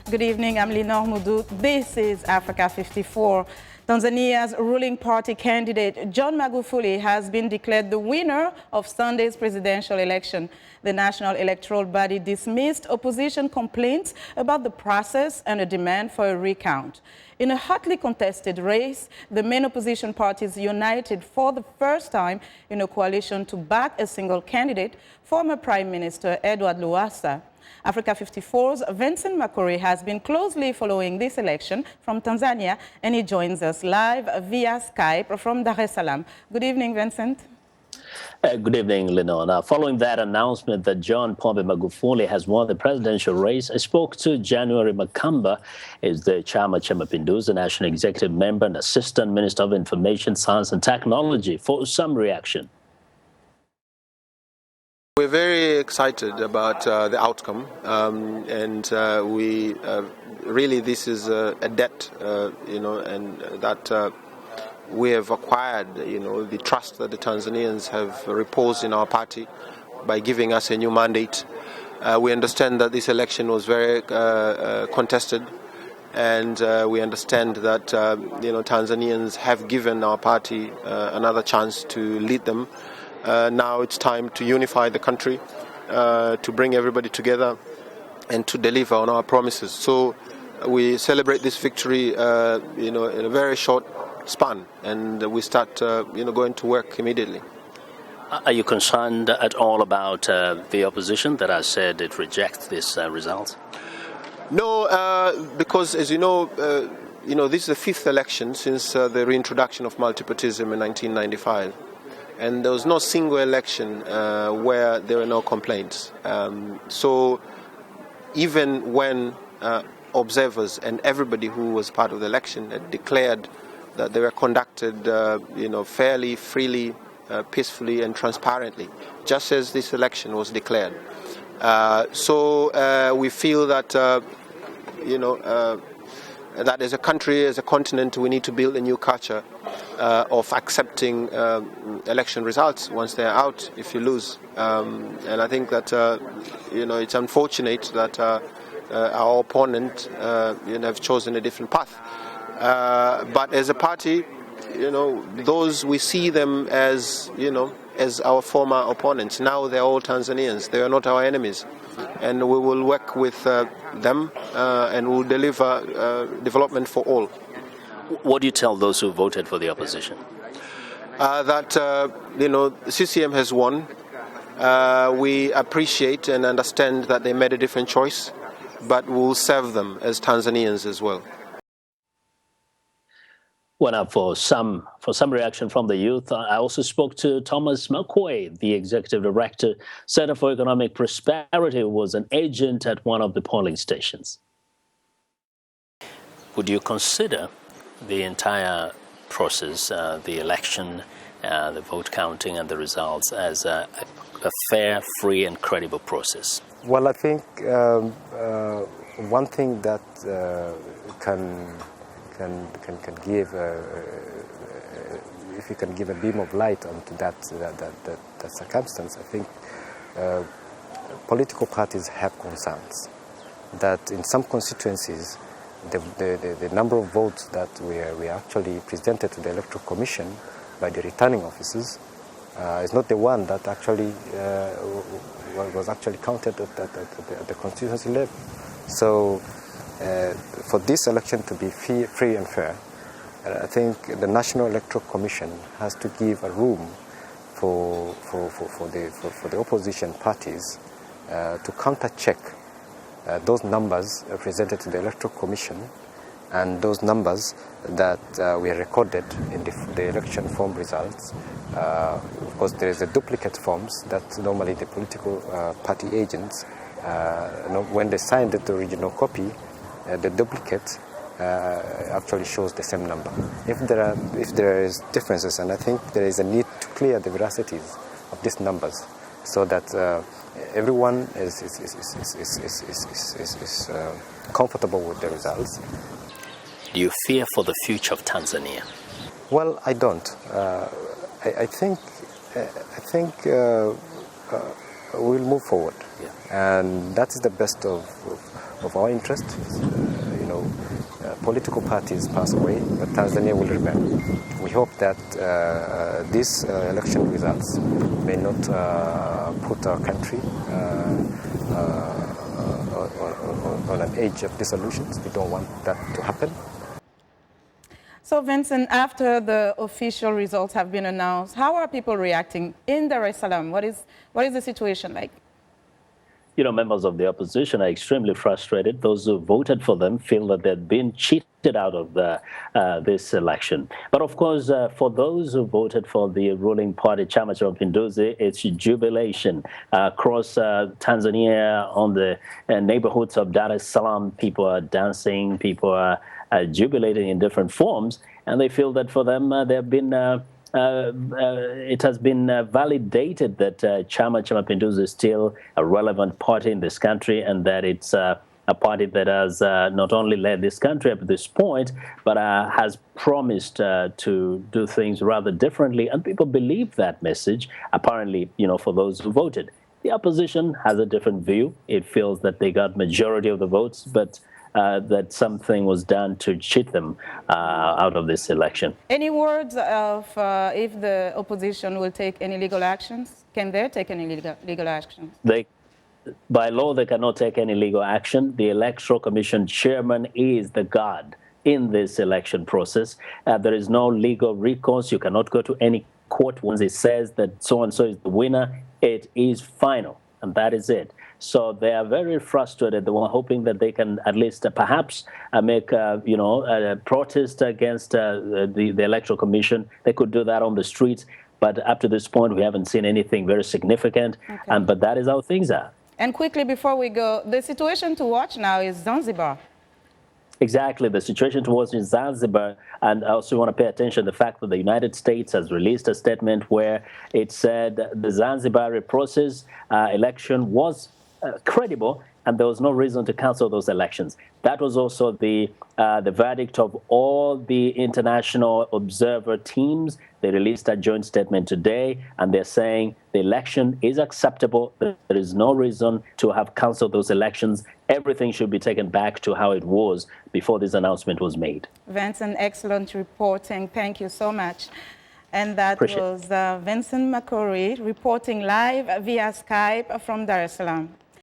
Good evening, I'm Linord Moudou. This is Africa 54. Tanzania's ruling party candidate, John Magufuli, has been declared the winner of Sunday's presidential election. The national electoral body dismissed opposition complaints about the process and a demand for a recount. In a hotly contested race, the main opposition parties united for the first time in a coalition to back a single candidate, former Prime Minister Edward Lowassa. Africa 54's Vincent Makori has been closely following this election from Tanzania, and he joins us live via Skype from Dar es Salaam. Good evening, Vincent. Good evening, Linord. Following that announcement that John Magufuli has won the presidential race, I spoke to January Makamba, is the Chama cha Mapinduzi National Executive Member and Assistant Minister of Information, Science and Technology, for some reaction. We're very excited about the outcome, and we really, this is a debt, and that we have acquired, the trust that the Tanzanians have reposed in our party by giving us a new mandate. We understand that this election was very contested, and we understand that Tanzanians have given our party another chance to lead them. Now it's time to unify the country, to bring everybody together and to deliver on our promises. So we celebrate this victory, in a very short span, and we start, going to work immediately. Are you concerned at all about the opposition that has said it rejects this result? No, because as you know, this is the fifth election since the reintroduction of multipartyism in 1995. And there was no single election where there were no complaints. So even when observers and everybody who was part of the election had declared that they were conducted, fairly, freely, peacefully and transparently, just as this election was declared. So we feel that, that as a country, as a continent, we need to build a new culture of accepting election results once they're out if you lose. And I think that, it's unfortunate that our opponent have chosen a different path. But as a party, those we see them as, as our former opponents. Now they're all Tanzanians. They are not our enemies. And we will work with them and we'll deliver development for all. What do you tell those who voted for the opposition? That, CCM has won. We appreciate and understand that they made a different choice, but we'll serve them as Tanzanians as well. Well, now for some reaction from the youth, I also spoke to Thomas Maqway, the Executive Director, Center for Economic Prosperity, who was an agent at one of the polling stations. Would you consider the entire process, the election, the vote counting and the results, as a fair, free and credible process? Well, I think one thing that can give, if you can give a beam of light onto that circumstance, I think political parties have concerns that in some constituencies the number of votes that we actually presented to the Electoral Commission by the returning officers is not the one that actually was actually counted at the constituency level. So for this election to be free and fair, I think the National Electoral Commission has to give a room for the opposition parties to counter-check those numbers presented to the Electoral Commission and those numbers that were recorded in the election form results. Of course, there is a duplicate forms that normally the political party agents, when they signed the original copy, the duplicate actually shows the same number. If there is differences, and I think there is a need to clear the veracities of these numbers, so that everyone is comfortable with the results. Do you fear for the future of Tanzania? Well, I don't. I think we'll move forward, and that is the best of of our interest. Political parties pass away, but Tanzania will remain. We hope that these election results may not put our country on an edge of dissolution. We don't want that to happen. So, Vincent, after the official results have been announced, how are people reacting in Dar es Salaam? What is the situation like? Members of the opposition are extremely frustrated. Those who voted for them feel that they've been cheated out of this election. But of course, for those who voted for the ruling party, Chama cha Mapinduzi, it's jubilation across Tanzania. On the neighborhoods of Dar es Salaam, people are dancing, people are jubilating in different forms, and they feel that for them, they've been it has been validated that Chama cha Mapinduzi is still a relevant party in this country, and that it's a party that has not only led this country up to this point, but has promised to do things rather differently. And people believe that message, apparently, for those who voted. The opposition has a different view. It feels that they got majority of the votes, but that something was done to cheat them out of this election. Any words of if the opposition will take any legal actions? Can they take any legal actions? By law, they cannot take any legal action. The Electoral Commission chairman is the god in this election process. There is no legal recourse. You cannot go to any court once it says that so-and-so is the winner. It is final, and that is it. So they are very frustrated. They were hoping that they can at least perhaps make a protest against the Electoral Commission. They could do that on the streets, but up to this point, we haven't seen anything very significant. Okay. But that is how things are. And quickly before we go, the situation to watch now is Zanzibar. Exactly, the situation towards Zanzibar, and I also want to pay attention to the fact that the United States has released a statement where it said the Zanzibar process election was credible, and there was no reason to cancel those elections. That was also the verdict of all the international observer teams. They released a joint statement today, and they're saying the election is acceptable. There is no reason to have canceled those elections. Everything should be taken back to how it was before this announcement was made. Vincent, excellent reporting. Thank you so much. And that was Vincent Makori reporting live via Skype from Dar es Salaam.